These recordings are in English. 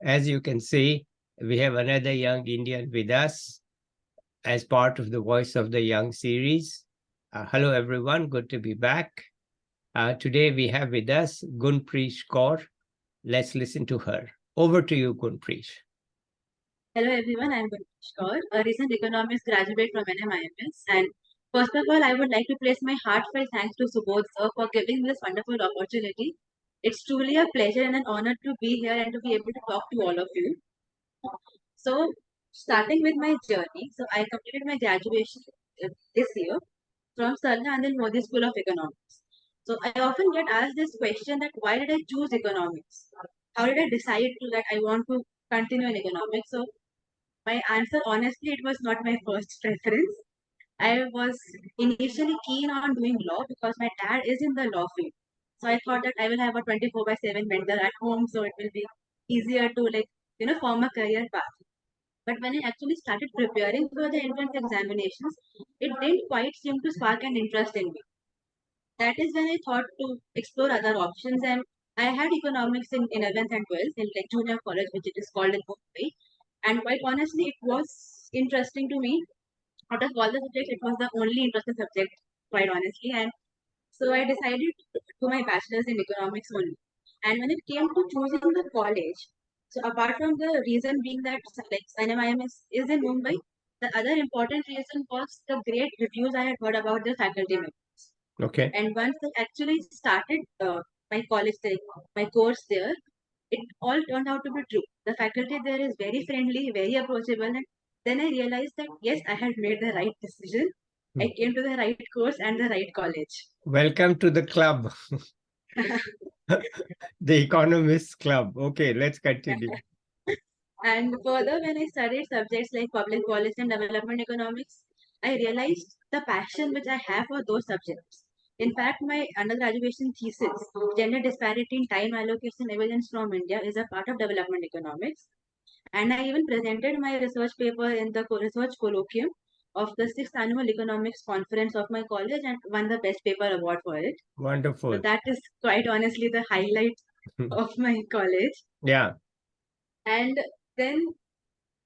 As you can see, we have another young Indian with us as part of the Voice of the Young series. Hello, everyone. Good to be back. Today, we have with us Gunpreesh Kaur. Let's listen to her. Over to you, Gunpreesh. Hello everyone, I am Gunpreesh Kaur, a recent economics graduate from NMIMS. And first of all, I would like to place my heartfelt thanks to Subodh sir for giving me this wonderful opportunity. It's truly a pleasure and an honor to be here and to be able to talk to all of you. So, starting with my journey, so I completed my graduation this year from Anil Modi School of Economics. So I often get asked this question that why did I choose economics? How did I decide that I want to continue in economics? So my answer, honestly, it was not my first preference. I was initially keen on doing law because my dad is in the law field. So I thought that I will have a 24/7 mentor at home, so it will be easier to form a career path. But when I actually started preparing for the entrance examinations, it didn't quite seem to spark an interest in me. That is when I thought to explore other options, and I had economics in 11th and 12th in like junior college, which it is called in Mumbai. And quite honestly, it was interesting to me. Out of all the subjects, it was the only interesting subject, quite honestly. And so I decided to do my bachelor's in economics only. And when it came to choosing the college, so apart from the reason being that like NMIMS is in Mumbai, the other important reason was the great reviews I had heard about the faculty members. Okay. And once I actually started my college, my course there, it all turned out to be true. The faculty there is very friendly, very approachable, and then I realized that yes, I had made the right decision. I came to the right course and the right college. Welcome to the club. The Economists Club. Okay, let's continue. And further, when I studied subjects like public policy and development economics, I realized the passion which I have for those subjects. In fact, my undergraduate thesis, Gender Disparity in Time Allocation Evidence from India, is a part of development economics. And I even presented my research paper in the research colloquium of the 6th Annual Economics Conference of my college and won the Best Paper Award for it. Wonderful. So that is quite honestly the highlight of my college. Yeah. And then,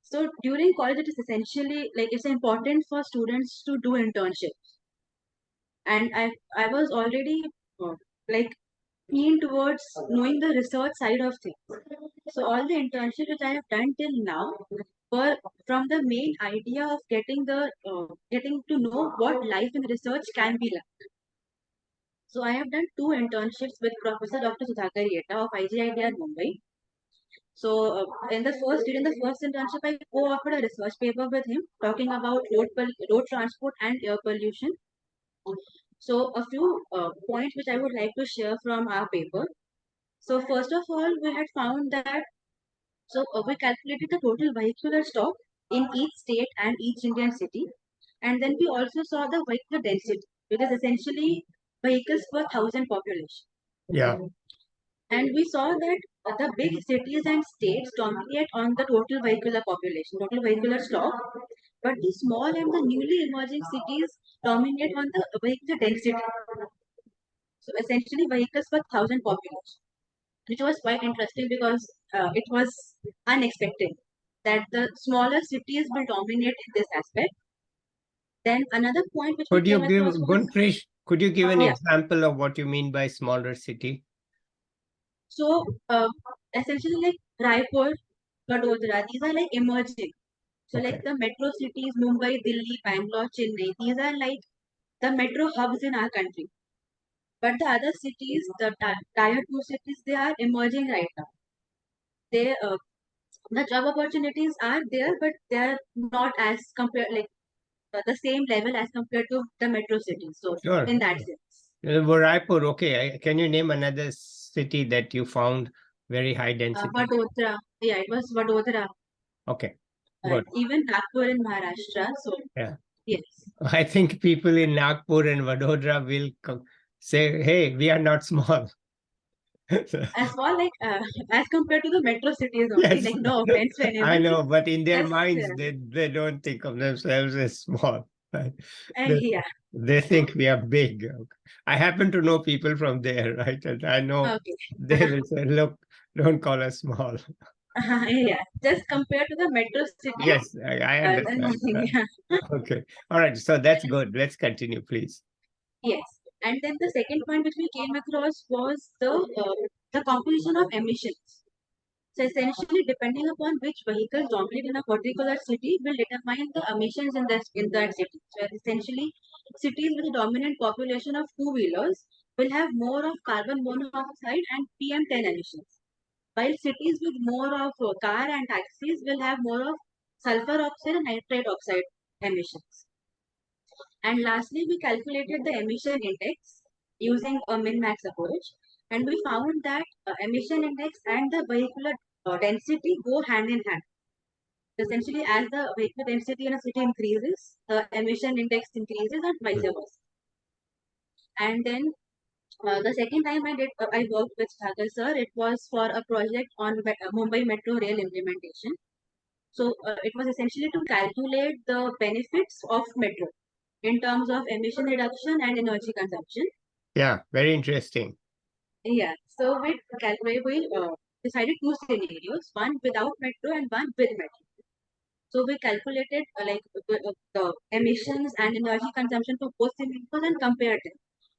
so during college, it is essentially like it's important for students to do internships. And I was already like keen towards knowing the research side of things. So all the internships which I have done till now were from the main idea of getting to know what life in research can be like. So I have done two internships with Professor Dr. Sudhakar Yeta of IGIDR Mumbai. So during the first internship, I co-authored a research paper with him talking about road transport and air pollution. So a few points which I would like to share from our paper. So first of all, we had found that we calculated the total vehicular stock in each state and each Indian city, and then we also saw the vehicular density, which is essentially vehicles per thousand population. Yeah. And we saw that the big cities and states dominate on the total vehicular population, total vehicular stock, but the small and the newly emerging cities dominate on the vehicular density. So essentially, vehicles per thousand population, which was quite interesting because it was unexpected that the smaller cities will dominate in this aspect. Then another point which we Could you came give, across was Gunpreesh, could you give an yeah. example of what you mean by smaller city? So essentially, like Raipur, Vadodara, these are like emerging. So like Okay. the metro cities, Mumbai, Delhi, Bangalore, Chennai, these are like the metro hubs in our country. But the other cities, the tier 2 cities, they are emerging right now. They the job opportunities are there, but they are not as compared like the same level as compared to the metro cities. So Sure. in that sense, Raipur, okay. Can you name another city that you found very high density? Vadodara, yeah, it was Vadodara. Okay, good. Even Nagpur in Maharashtra. So Yeah. yes. I think people in Nagpur and Vadodara will say, hey, we are not small. As well, like as compared to the metro cities only, Yes. like no offense to anyone. I know, but in their Yes, minds, they don't think of themselves as small. Right? yeah. They think we are big. I happen to know people from there, right? And I know Okay. they will say, look, don't call us small. Yeah, just compared to the metro city. Yes, I understand. Yeah. Okay. All right. So that's good. Let's continue, please. Yes. And then the second point which we came across was the composition of emissions. So essentially, depending upon which vehicle dominate in a particular city will determine the emissions in that city. So essentially, cities with a dominant population of two-wheelers will have more of carbon monoxide and PM10 emissions, while cities with more of car and taxis will have more of sulfur oxide and nitrate oxide emissions. And lastly, we calculated the emission index using a min-max approach, and we found that emission index and the vehicular density go hand in hand. Essentially, as the vehicle density in a city increases, the emission index increases and vice versa. And then the second time I worked with Thakur sir, it was for a project on Mumbai Metro Rail implementation. So it was essentially to calculate the benefits of metro in terms of emission reduction and energy consumption. Yeah, very interesting. Yeah. So we decided two scenarios, one without metro and one with metro. So we calculated the emissions and energy consumption for both scenarios and compared them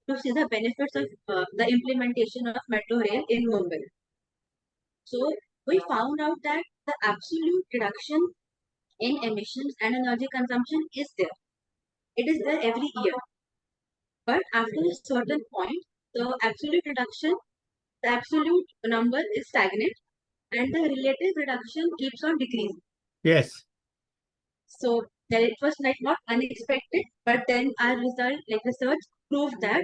to see the benefits of the implementation of metro rail in Mumbai. So we found out that the absolute reduction in emissions and energy consumption is there. It is there every year. But after a certain point, the absolute number is stagnant and the relative reduction keeps on decreasing. Yes. So it was like not unexpected, but then our research proved that.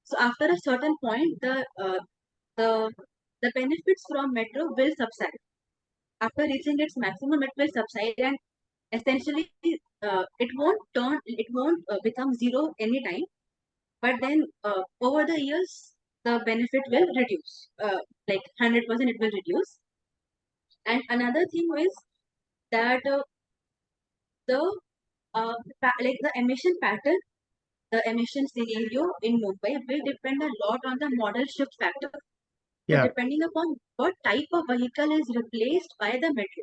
So after a certain point, the the benefits from metro will subside. After reaching its maximum, it will subside, and essentially, it won't become zero anytime. But then over the years, the benefit will reduce. Like 100%, it will reduce. And another thing is that the like the emission pattern, the emission scenario in Mumbai will depend a lot on the model shift factor. So Yeah. depending upon what type of vehicle is replaced by the metro,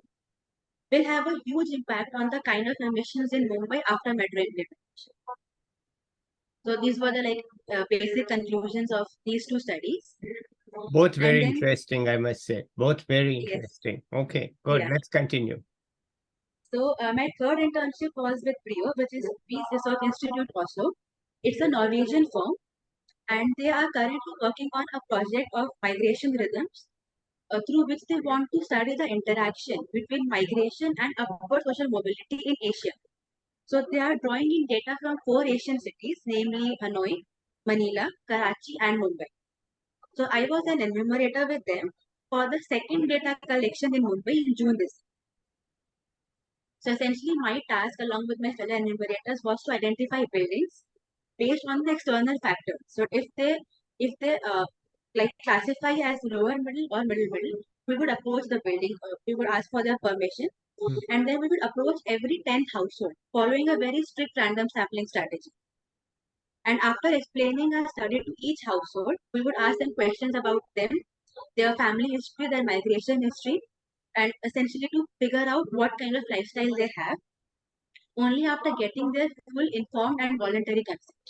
will have a huge impact on the kind of emissions in Mumbai after metro implementation. So these were the basic conclusions of these two studies. Both And very then interesting, I must say. Both very yes, interesting. Okay, good. yeah. Let's continue. So my third internship was with Brio, which is Peace Research Institute Oslo. It's a Norwegian firm, and they are currently working on a project of migration rhythms through which they want to study the interaction between migration and upward social mobility in Asia. So they are drawing in data from four Asian cities, namely Hanoi, Manila, Karachi, and Mumbai. So I was an enumerator with them for the second data collection in Mumbai in June this. So essentially, my task along with my fellow enumerators was to identify buildings based on the external factors. So if they like classify as lower middle or middle middle, we would approach the building. We would ask for their permission, Mm. and then we would approach every 10th household following a very strict random sampling strategy. And after explaining our study to each household, we would ask them questions about them, their family history, their migration history, and essentially to figure out what kind of lifestyle they have, only after getting their full informed and voluntary consent.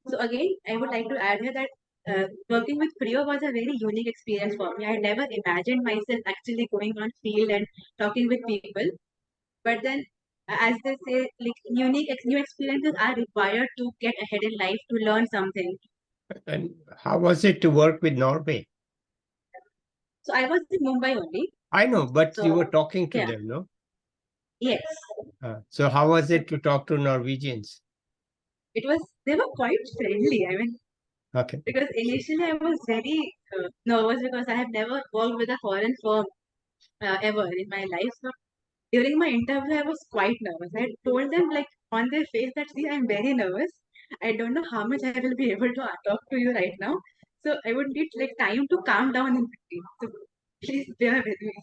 So again, I would like to add here that working with Priyo was a very unique experience for me. I never imagined myself actually going on field and talking with people. But then, as they say, like new experiences are required to get ahead in life to learn something. And how was it to work with Norway? So I was in Mumbai only. I know, but you were So talking to yeah, them, no? yes, So how was it to talk to Norwegians? it was. They were quite friendly. I mean, Okay. because initially I was very nervous because I have never worked with a foreign firm ever in my life. So during my interview, I was quite nervous. I told them like on their face that see, I'm very nervous. I don't know how much I will be able to talk to you right now. So I would need like time to calm down in between. So please bear with me.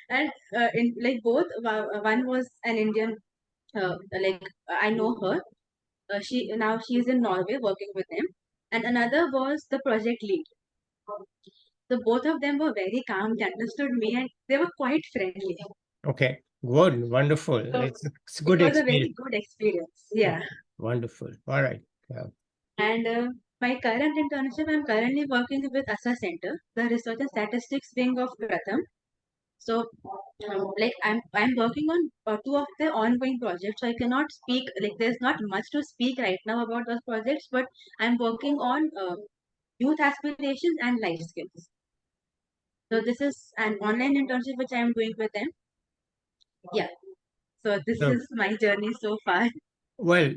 And in like both, one was an Indian. Like I know her. She is in Norway working with them, and another was the project lead. So both of them were very calm. They understood me, and they were quite friendly. Okay, good, wonderful. So It's a it good was a very experience. good experience. Yeah. Wonderful. All right. Yeah. And my current internship, I'm currently working with ASA Center, the Research and Statistics wing of Pratham. So, like I'm working on two of the ongoing projects. So I cannot speak, like there's not much to speak right now about those projects, but I'm working on youth aspirations and life skills. So this is an online internship which I am doing with them. Yeah. So this So, is my journey so far. well,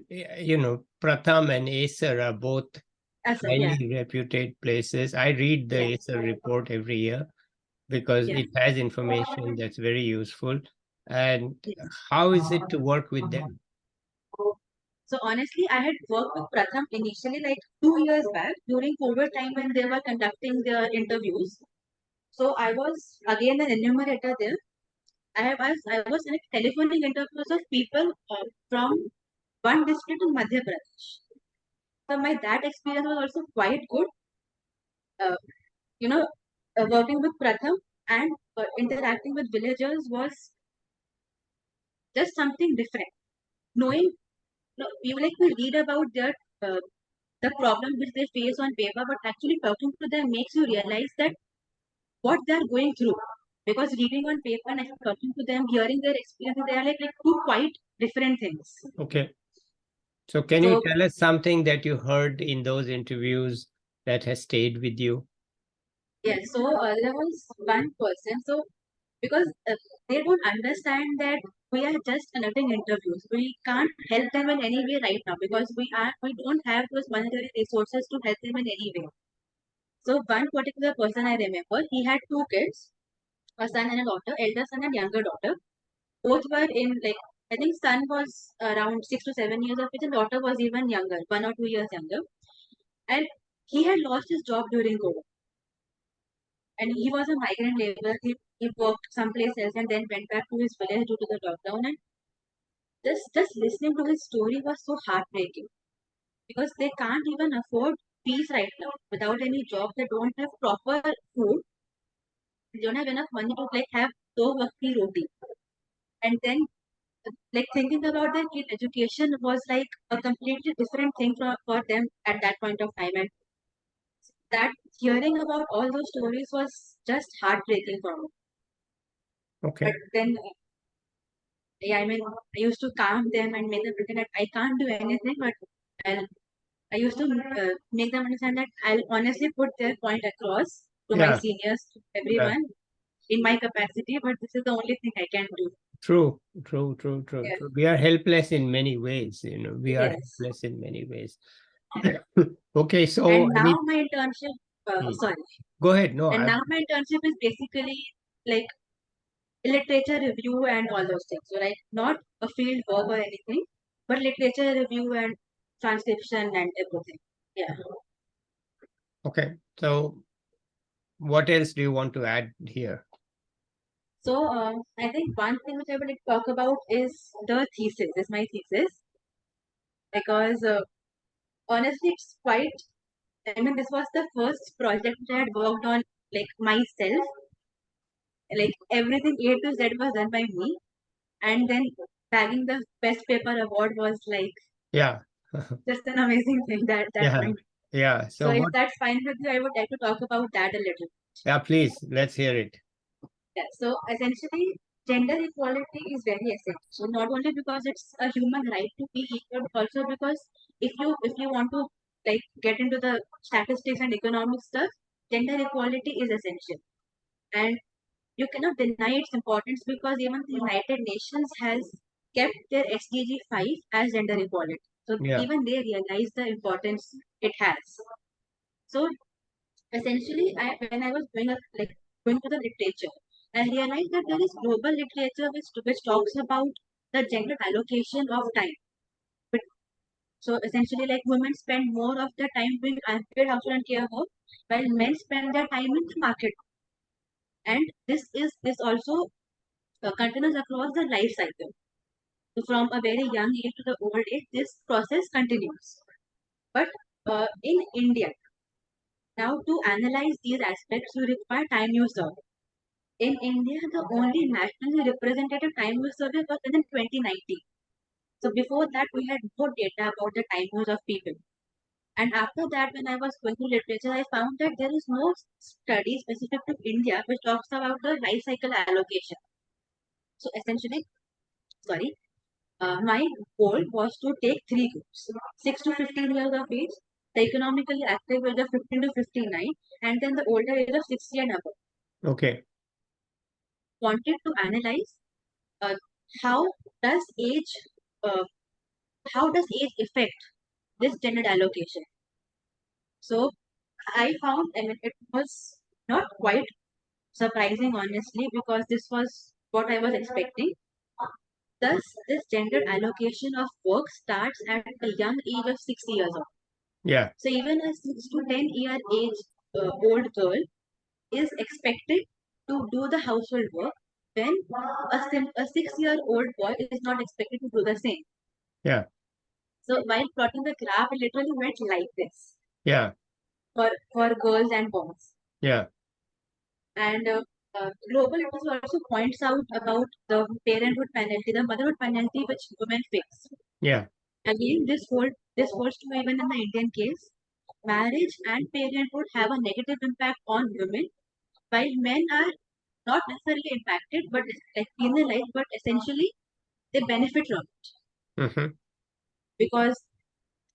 Pratham and Acer are both So yeah, highly reputed places. I read the yeah, Acer report every year because yeah. it has information that's very useful. And Yes. how is it to work with them? So honestly, I had worked with Pratham initially like 2 years back during COVID time when they were conducting their interviews. So I was again an enumerator there. I was in a telephoning interviews of people from one district in Madhya Pradesh. So my that experience was also quite good. Uh, you know, working with Pratham and interacting with villagers was just something different. Knowing, you like to read about their the problem which they face on paper, but actually talking to them makes you realize that what they're going through. Because reading on paper and actually talking to them, hearing their experiences, they are like two quite different things. Okay. So can you So tell us something that you heard in those interviews that has stayed with you? yeah, so there was one person. So because they don't understand that we are just conducting interviews. We can't help them in any way right now because we don't have those monetary resources to help them in any way. So one particular person I remember, he had two kids, a son and a daughter, elder son and younger daughter. Both were in like I think son was around 6 to 7 years of age and daughter was even younger, 1 or 2 years younger. And he had lost his job during COVID. And he was a migrant laborer. He worked someplace else and then went back to his village due to the lockdown. And just listening to his story was so heartbreaking because they can't even afford fees right now without any job. They don't have proper food. They don't have enough money to like have so wakti roti. And then like thinking about their kid education was like a completely different thing for them at that point of time. And that hearing about all those stories was just heartbreaking for me. But Okay. then yeah, I mean, I used to calm them and make them pretend that I can't do anything, but I'll, I used to make them understand that I'll honestly put their point across to my Yeah. seniors, to Yeah. everyone in my capacity, but this is the only thing I can do. True, true, true, true, Yeah. true. We are helpless in many ways, we are Yes. helpless in many ways. Okay, And so I now mean, my internship, hmm, sorry, go ahead. No, and I now my internship is basically like literature review and all those things. So like not a field work or anything, but literature review and transcription and everything. Yeah. okay. So what else do you want to add here? So I think one thing which I would like to talk about is the thesis, is my thesis, because honestly, it's quite. I mean, this was the first project I had worked on, like myself. Like everything A to Z was done by me, and then bagging the best paper award was like Yeah. just an amazing thing that Yeah. point. Yeah. So So if what? that's fine with you, I would like to talk about that a little. Yeah, please, let's hear it. Yeah, so essentially, gender equality is very essential. Not only because it's a human right to be equal, but also because if you want to like get into the statistics and economic stuff, gender equality is essential, and you cannot deny its importance because even the United Nations has kept their SDG 5 as gender equality. So Yeah. even they realize the importance it has. So essentially, when I was going to the literature, I realized that there is global literature which talks about the gender allocation of time. But, so essentially, like women spend more of their time doing unpaid household and care work, while men spend their time in the market. And this also continues across the life cycle. So from a very young age to the old age, this process continues. But in India, Now, to analyze these aspects, you require time use survey. In India, the only nationally representative time use survey was in 2019. So before that, we had no data about the time use of people. And after that, when I was going through literature, I found that there is no study specific to India which talks about the life cycle allocation. So essentially, sorry, my goal was to take three groups: 6 to 15 years of age, the economically active age of 15 to 59, and then the older age of 60 and above. Okay. Wanted to analyze uh, how does age uh, affect this gender allocation. So I found, I mean, it was not quite surprising, honestly, because this was what I was expecting. Thus, this gender allocation of work starts at a young age of 6 years old. Yeah. So even a 6 to 10 year age old girl is expected to do the household work when a 6 year old boy is not expected to do the same. Yeah. So while plotting the graph, it literally went like this Yeah. for girls and boys. Yeah. And global literacy also points out about the parenthood penalty, the motherhood penalty which women face. Yeah. Again, this holds true even in the Indian case. Marriage and parenthood have a negative impact on women, while men are not necessarily impacted, but like penalized, but essentially they benefit from it Mm-hmm. because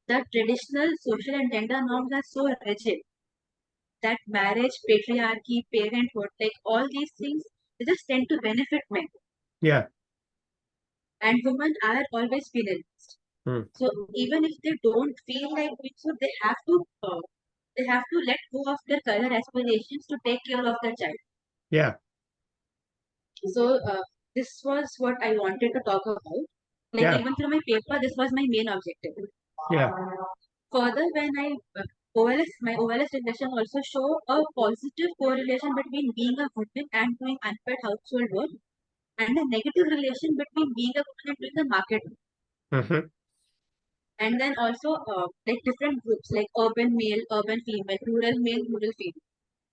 the traditional social and gender norms are so rigid that marriage, patriarchy, parenthood, like all these things, they just tend to benefit men, Yeah. and women are always penalized. Mm. So even if they don't feel like it, so they have to let go of their career aspirations to take care of their child. Yeah. So this was what I wanted to talk about. Like Yeah. even through my paper, this was my main objective. Yeah. Further, when I my OLS regression also show a positive correlation between being a woman and doing unpaid household work, and a negative relation between being a woman and doing the market work. Mm-hmm. And then also like different groups like urban male, urban female, rural male, rural female.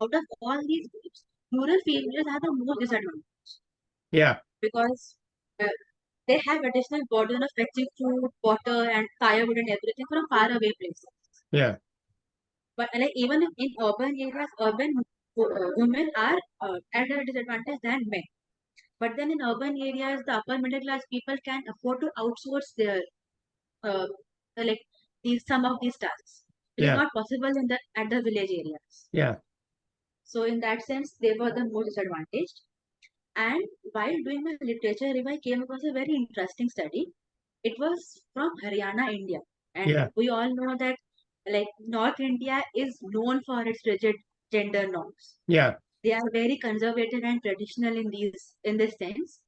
Out of all these groups, rural females are the most disadvantaged Yeah. because uh, they have additional burden of fetching food, water, and firewood and everything from far away places. Yeah. But like even in urban areas, urban women are at a disadvantage than men. But then in urban areas, the upper middle class people can afford to outsource their uh, like some of these tasks, which is Yeah. not possible in the at the village areas. Yeah. So in that sense, they were the most disadvantaged. And while doing my literature review, I came across a very interesting study. It was from Haryana, India, and Yeah. we all know that like North India is known for its rigid gender norms. Yeah. They are very conservative and traditional in this sense.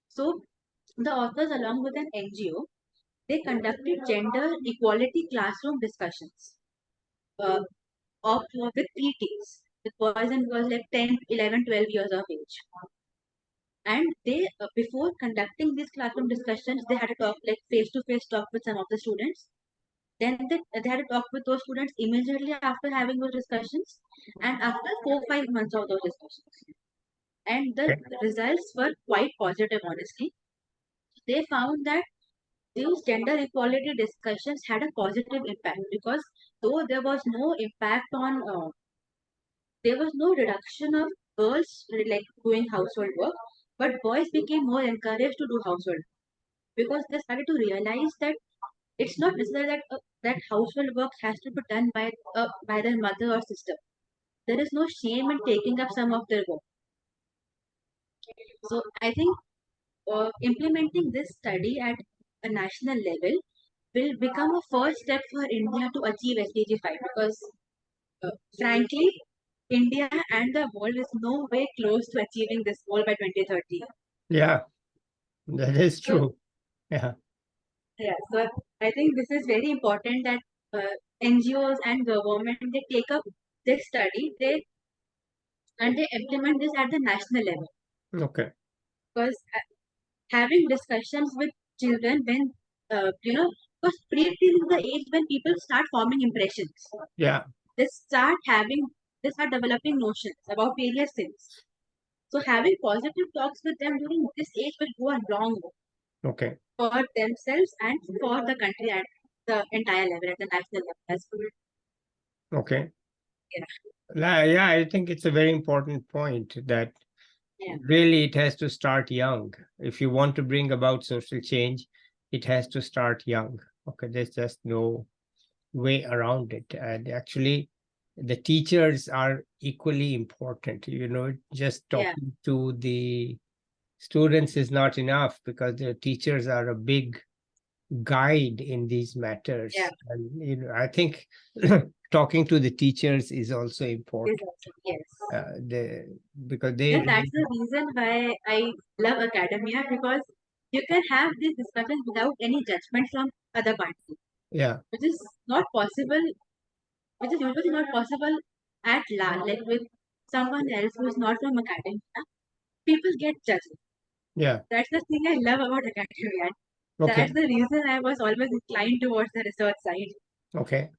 So the authors, along with an NGO, they conducted gender equality classroom discussions uh, with preteens, with boys and girls like 10, 11, 12 years of age. And they, before conducting these classroom discussions, they had to talk like face-to-face talk with some of the students. Then they had to talk with those students immediately after having those discussions, and after 4 5 months of those discussions. And the Okay. results were quite positive, honestly. They found that these gender equality discussions had a positive impact because though there was no reduction of girls like doing household work, but boys became more encouraged to do household because they started to realize that it's not necessary that household work has to be done by their mother or sister. There is no shame in taking up some of their work. So I think implementing this study at a national level will become a first step for India to achieve SDG 5 because, frankly, India and the world is no way close to achieving this goal by 2030. Yeah. That is So, true. Yeah. yeah, so I think this is very important that NGOs and government they take up this study they implement this at the national level Okay. because having discussions with children when because preteen is the age when people start forming impressions. Yeah. they start developing notions about various things. So having positive talks with them during this age will go a long way Okay. for themselves and for the country at the entire level, at the national level as well. Okay. Yeah. Yeah, I think it's a very important point that Yeah. really it has to start young. If you want to bring about social change, it has to start young. Okay, there's just no way around it. And actually, the teachers are equally important. Just Yeah. talking to the students is not enough because the teachers are a big guide in these matters. Yeah. And I think talking to the teachers is also important. Yes. Because they And that's the reason why I love academia, because you can have these discussions without any judgment from other parties, yeah, which is not possible, which is usually not possible at large, like with someone else who is not from academia. People get judged. yeah. That's the thing I love about academia. That's Okay, the reason I was always inclined towards the research side. okay.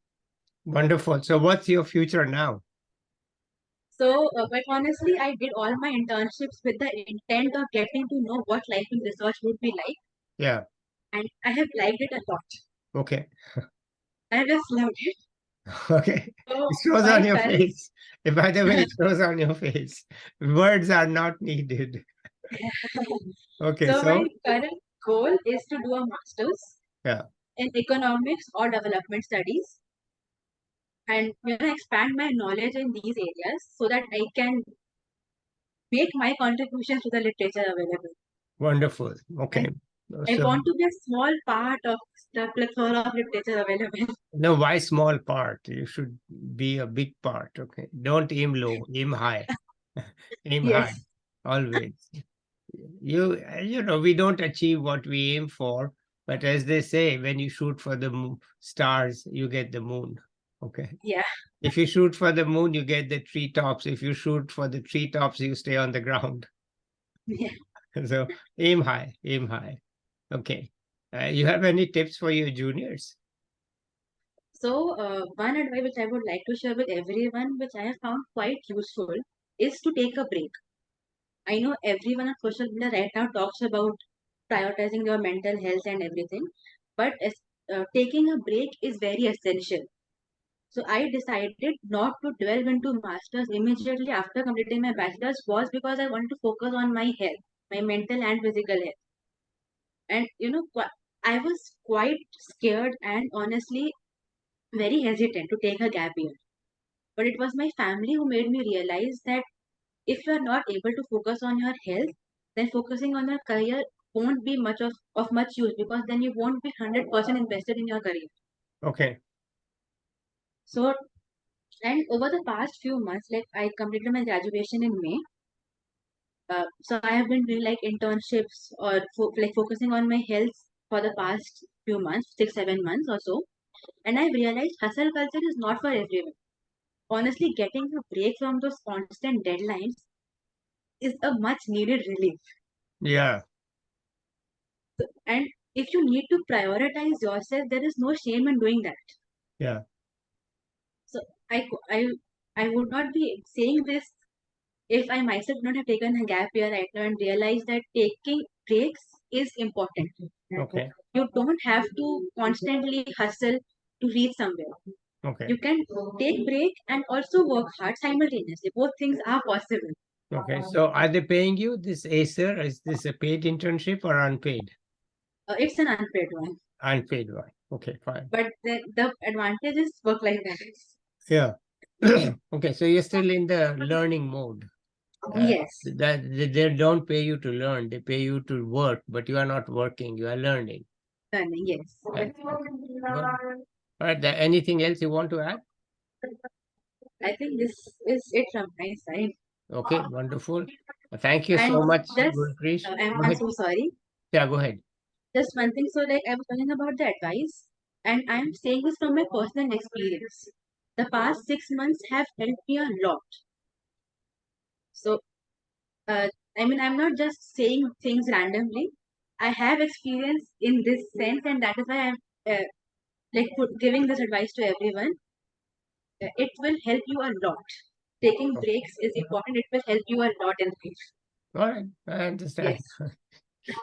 Wonderful. So what's your future now? So, but honestly, I did all my internships with the intent of getting to know what life in research would be like, Yeah, and I have liked it a lot. okay. I just loved it. Okay. So, It shows my on your current face. By the way, it shows on your face. Words are not needed. Okay, so my so current goal is to do a master's yeah, in economics or development studies, and expand my knowledge in these areas so that I can make my contributions to the literature available. wonderful. Okay. And I So want to be a small part of the plethora of literature available. no, why small part? You should be a big part. Okay. Don't aim low, aim high. Aim high, Yes. always. We don't achieve what we aim for, but as they say, when you shoot for the stars, you get the moon. Okay. Yeah. If you shoot for the moon, you get the treetops. If you shoot for the treetops, you stay on the ground. Yeah. So aim high, aim high. Okay. You have any tips for your juniors? So, one advice which I would like to share with everyone, which I have found quite useful, is to take a break. I know everyone on social media right now talks about prioritizing your mental health and everything, but taking a break is very essential. So I decided not to delve into masters immediately after completing my bachelor's, was because I wanted to focus on my health, my mental and physical health. And I was quite scared and honestly very hesitant to take a gap year. But it was my family who made me realize that if you are not able to focus on your health, then focusing on your career won't be of much use, because then you won't be 100% invested in your career. Okay. So, and over the past few months, like I completed my graduation in May. So I have been doing like internships or like focusing on my health for the past few months, 6, 7 months or so. And I've realized hustle culture is not for everyone. Honestly, getting a break from those constant deadlines is a much needed relief. Yeah. And if you need to prioritize yourself, there is no shame in doing that. Yeah. So I, I, I would not be saying this if I myself would not have taken a gap year right now and realized that taking breaks is important. Okay. You don't have to constantly hustle to reach somewhere. Okay. You can take break and also work hard simultaneously. Both things are possible. Okay. So are they paying you this Acer? Is this a paid internship or unpaid? It's an unpaid one, Unpaid one. Okay, fine. but the advantage is work-life balance. Yeah. Okay, so you're still in the learning mode. Yes, That they don't pay you to learn, they pay you to work, but you are not working, you are learning. learning. Yes, Right. Okay. Good. All right. Anything else you want to add? I think this is it from my side. Okay, wonderful. Thank you And so much, just, Gunpreesh. Go I'm ahead. so sorry. Yeah, go ahead. Just one thing. So, like, I was talking about the advice, and I'm saying this from my personal experience. The past 6 months have helped me a lot. So, uh, I'm not just saying things randomly. I have experience in this sense, and that is why I'm like giving this advice to everyone. it will help you a lot. Taking breaks is important. It will help you a lot in life. All right, I understand. Yes.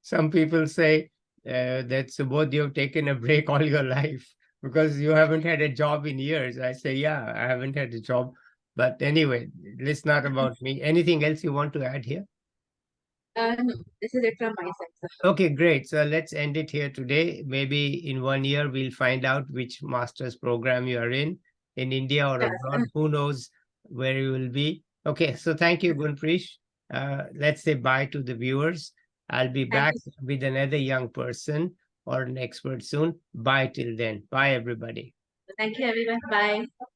Some people say that both you've taken a break all your life because you haven't had a job in years. I say, yeah, I haven't had a job. But anyway, it's not about me. Anything else you want to add here? No, this is it from my side, sir. Okay, great. So let's end it here today. Maybe in 1 year, we'll find out which master's program you are in India or Yes, abroad. Who knows where you will be? Okay, so thank you, Gunpreesh. Let's say bye to the viewers. I'll be thank back you. with another young person or an expert soon. Bye till then. Bye, everybody. Thank you, everyone. Bye.